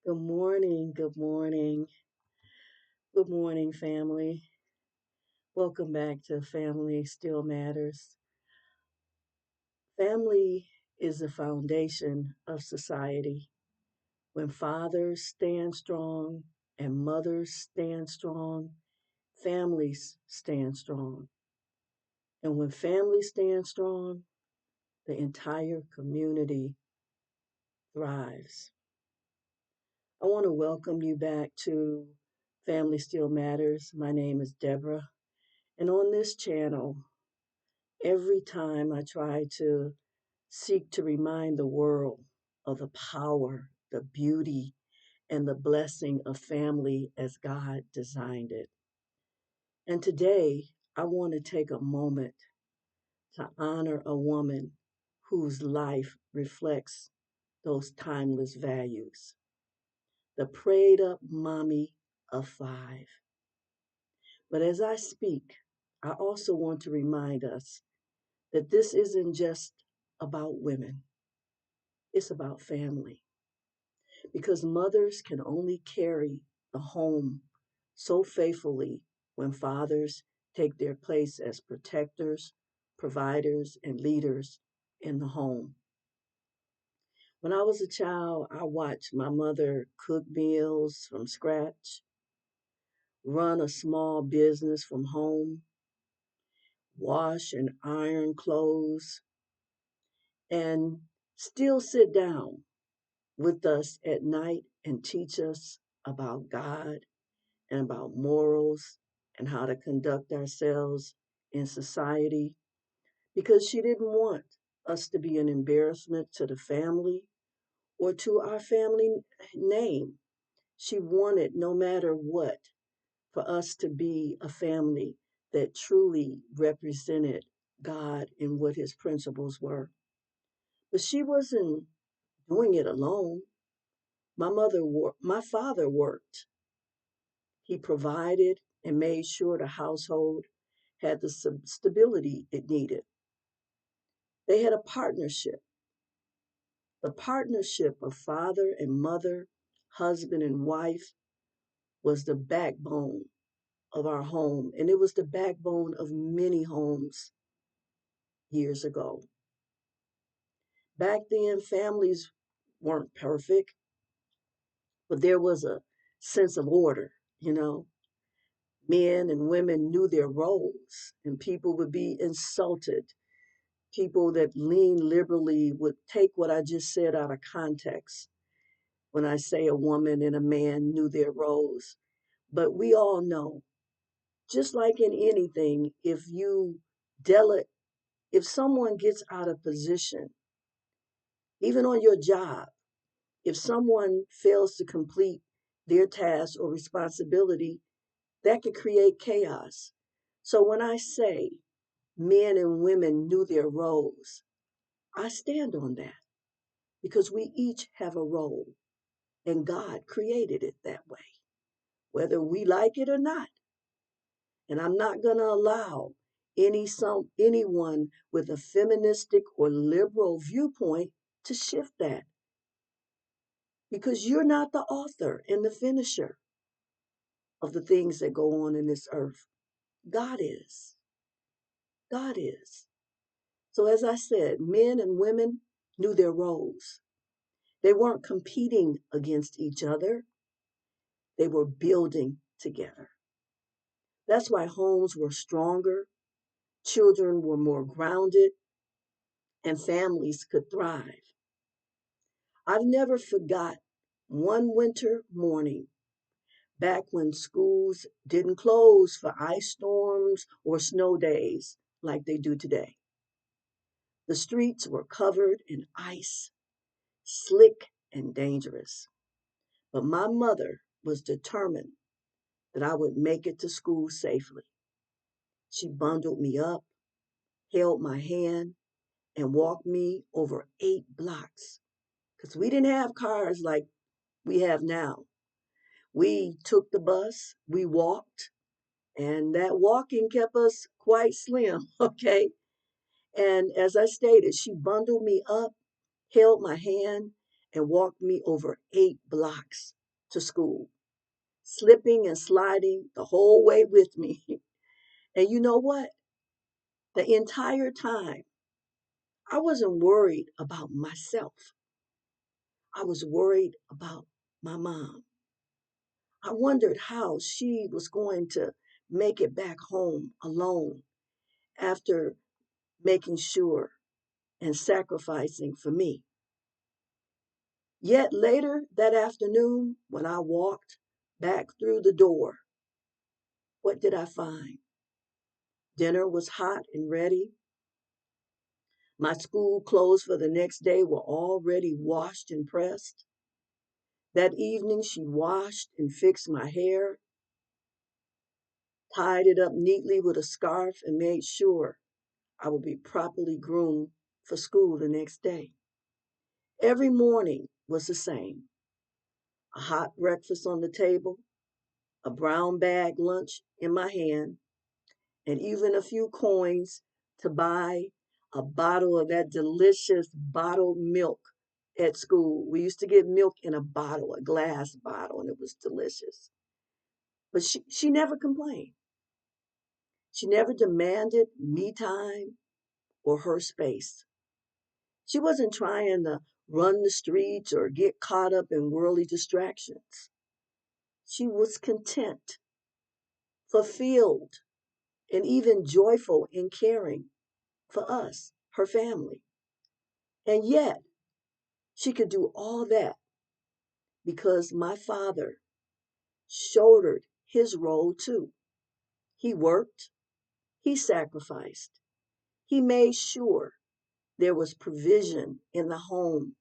Good morning, good morning, good morning, family. Welcome back to Family Still Matters. Family is the foundation of society. When fathers stand strong and mothers stand strong, families stand strong. And when families stand strong, the entire community thrives. I want to welcome you back to Family Still Matters. My name is Deborah. And on this channel, every time I try to seek to remind the world of the power, the beauty, and the blessing of family as God designed it. And today, I want to take a moment to honor a woman whose life reflects those timeless values. The prayed up mommy of five. But as I speak, I also want to remind us that this isn't just about women, it's about family. Because mothers can only carry the home so faithfully when fathers take their place as protectors, providers, and leaders in the home. When I was a child, I watched my mother cook meals from scratch, run a small business from home, wash and iron clothes, and still sit down with us at night and teach us about God and about morals and how to conduct ourselves in society because she didn't want us to be an embarrassment to the family or to our family name. She wanted, no matter what, for us to be a family that truly represented God and what his principles were. But she wasn't doing it alone. My father worked. He provided and made sure the household had the stability it needed. They had a partnership. The partnership of father and mother, husband and wife was the backbone of our home, and it was the backbone of many homes years ago. Back then, families weren't perfect, but there was a sense of order. Men and women knew their roles, and people would be insulted. People that lean liberally would take what I just said out of context when I say a woman and a man knew their roles. But we all know, just like in anything, dele- if someone gets out of position, even on your job, if someone fails to complete their task or responsibility, that could create chaos. So when I say men and women knew their roles, I stand on that because we each have a role and God created it that way, whether we like it or not. And I'm not going to allow anyone with a feministic or liberal viewpoint to shift that because you're not the author and the finisher of the things that go on in this earth. God is. God is. So as I said, men and women knew their roles. They weren't competing against each other. They were building together. That's why homes were stronger, children were more grounded, and families could thrive. I've never forgot one winter morning back when schools didn't close for ice storms or snow days like they do today. The streets were covered in ice, slick and dangerous. But my mother was determined that I would make it to school safely. She bundled me up, held my hand, and walked me over 8 blocks because we didn't have cars like we have now. We took the bus, we walked, and that walking kept us quite slim, okay? And as I stated, she bundled me up, held my hand, and walked me over 8 blocks to school, slipping and sliding the whole way with me. And you know what? The entire time, I wasn't worried about myself. I was worried about my mom. I wondered how she was going to make it back home alone after making sure and sacrificing for me. Yet later that afternoon, when I walked back through the door, what did I find? Dinner was hot and ready. My school clothes for the next day were already washed and pressed. That evening, she washed and fixed my hair, tied it up neatly with a scarf, and made sure I would be properly groomed for school the next day. Every morning was the same: a hot breakfast on the table, a brown bag lunch in my hand, and even a few coins to buy a bottle of that delicious bottled milk at school. We used to get milk in a bottle, a glass bottle, and it was delicious. But she never complained. She never demanded me time or her space. She wasn't trying to run the streets or get caught up in worldly distractions. She was content, fulfilled, and even joyful in caring for us, her family. And yet, she could do all that because my father shouldered his role too. He worked, he sacrificed, he made sure there was provision in the home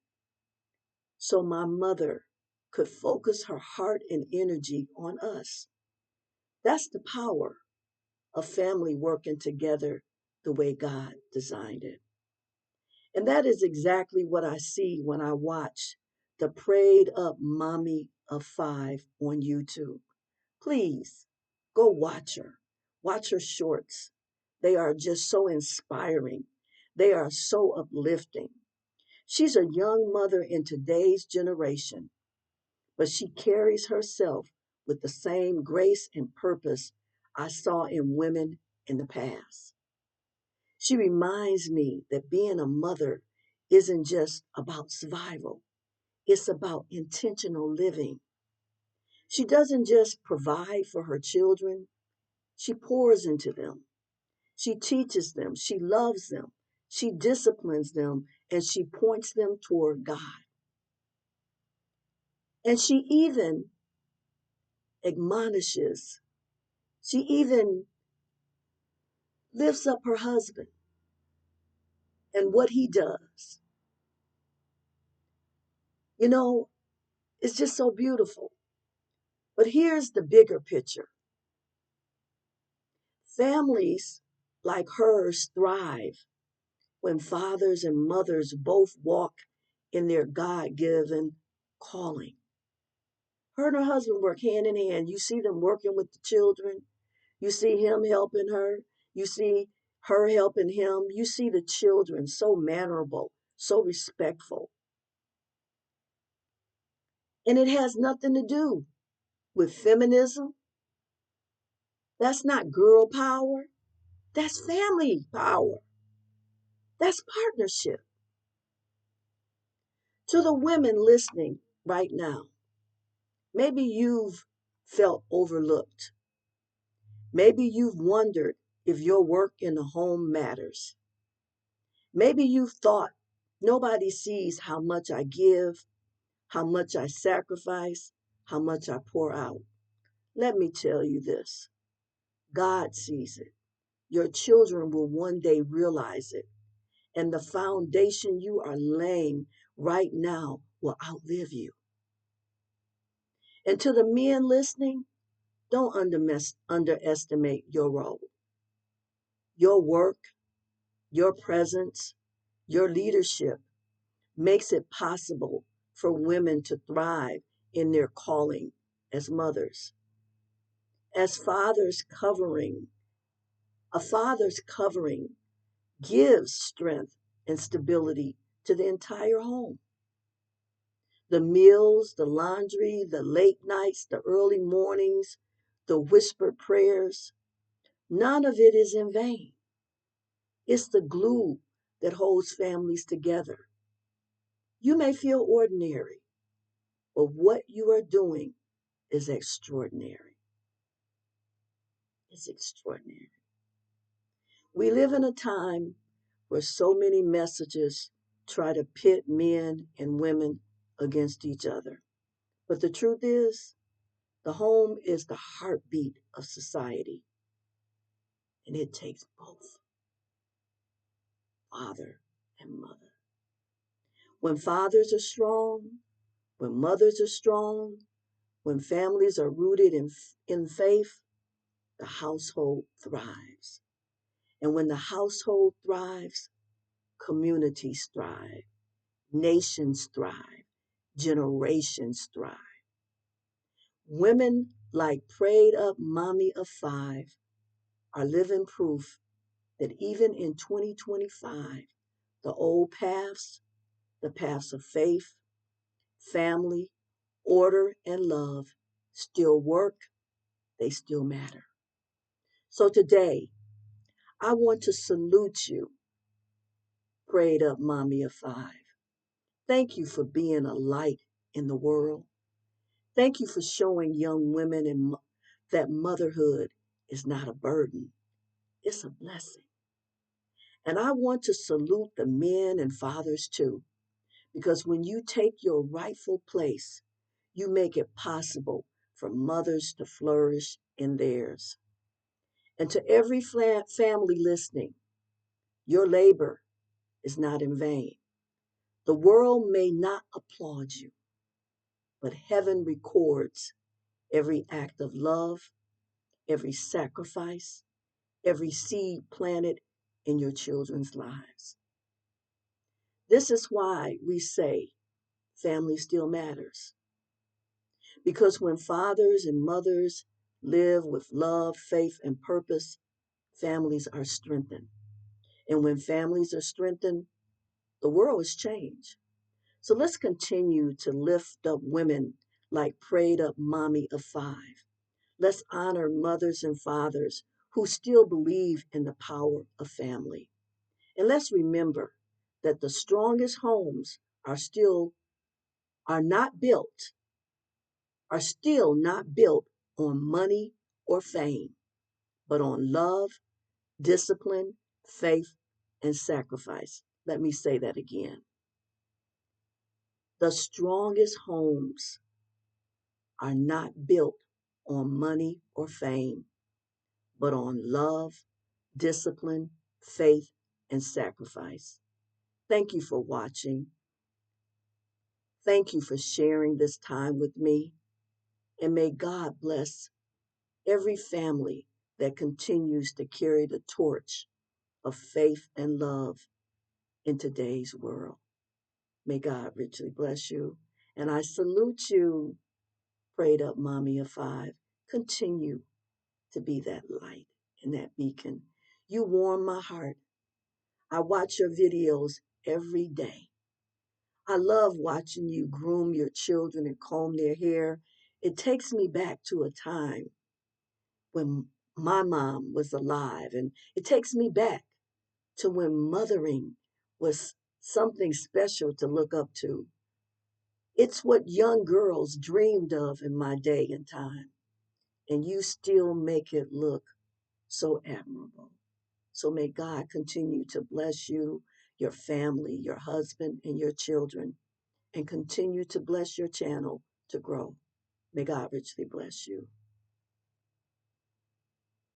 so my mother could focus her heart and energy on us. That's the power of family working together the way God designed it. And that is exactly what I see when I watch the Prayed Up Mommy of 5 on YouTube. Please go watch her. Watch her shorts. They are just so inspiring. They are so uplifting. She's a young mother in today's generation, but she carries herself with the same grace and purpose I saw in women in the past. She reminds me that being a mother isn't just about survival, it's about intentional living. She doesn't just provide for her children, she pours into them. She teaches them, she loves them, she disciplines them, and she points them toward God. And she even admonishes, she even lifts up her husband and what he does. You know, it's just so beautiful. But here's the bigger picture: families like hers thrive when fathers and mothers both walk in their God given calling. Her and her husband work hand in hand. You see them working with the children. You see him helping her. You see her helping him. You see the children so mannerable, so respectful. And it has nothing to do with feminism. That's not girl power. That's family power. That's partnership. To the women listening right now, maybe you've felt overlooked. Maybe you've wondered if your work in the home matters. Maybe you've thought, nobody sees how much I give, how much I sacrifice, how much I pour out. Let me tell you this: God sees it. Your children will one day realize it. And the foundation you are laying right now will outlive you. And to the men listening, don't underestimate your role. Your work, your presence, your leadership makes it possible for women to thrive in their calling as mothers. As a father's covering gives strength and stability to the entire home. The meals, the laundry, the late nights, the early mornings, the whispered prayers, none of it is in vain. It's the glue that holds families together. You may feel ordinary, but what you are doing is extraordinary. It's extraordinary. We live in a time where so many messages try to pit men and women against each other. But the truth is, the home is the heartbeat of society, and it takes both father and mother. When fathers are strong, when mothers are strong, when families are rooted in faith, the household thrives. And when the household thrives, communities thrive, nations thrive, generations thrive. Women like Prayed Up Mommy of 5 are living proof that even in 2025, the old paths, the paths of faith, family, order, and love still work, they still matter. So today, I want to salute you, Prayed Up Mommy of 5. Thank you for being a light in the world. Thank you for showing young women that motherhood is not a burden, it's a blessing. And I want to salute the men and fathers too, because when you take your rightful place, you make it possible for mothers to flourish in theirs. And to every family listening, your labor is not in vain. The world may not applaud you, but heaven records every act of love, every sacrifice, every seed planted in your children's lives. This is why we say family still matters. Because when fathers and mothers live with love, faith, and purpose, families are strengthened. And when families are strengthened, the world is changed. So let's continue to lift up women like Prayed Up Mommy of 5. Let's honor mothers and fathers who still believe in the power of family. And let's remember that the strongest homes are not built, are still not built on money or fame, but on love, discipline, faith, and sacrifice. Let me say that again. The strongest homes are not built on money or fame, but on love, discipline, faith, and sacrifice. Thank you for watching. Thank you for sharing this time with me. And may God bless every family that continues to carry the torch of faith and love in today's world. May God richly bless you. And I salute you, Prayed Up Mommy of 5. Continue to be that light and that beacon. You warm my heart. I watch your videos every day. I love watching you groom your children and comb their hair. It takes me back to a time when my mom was alive, and it takes me back to when mothering was something special to look up to. It's what young girls dreamed of in my day and time, and you still make it look so admirable. So may God continue to bless you, your family, your husband, and your children, and continue to bless your channel to grow. May God richly bless you.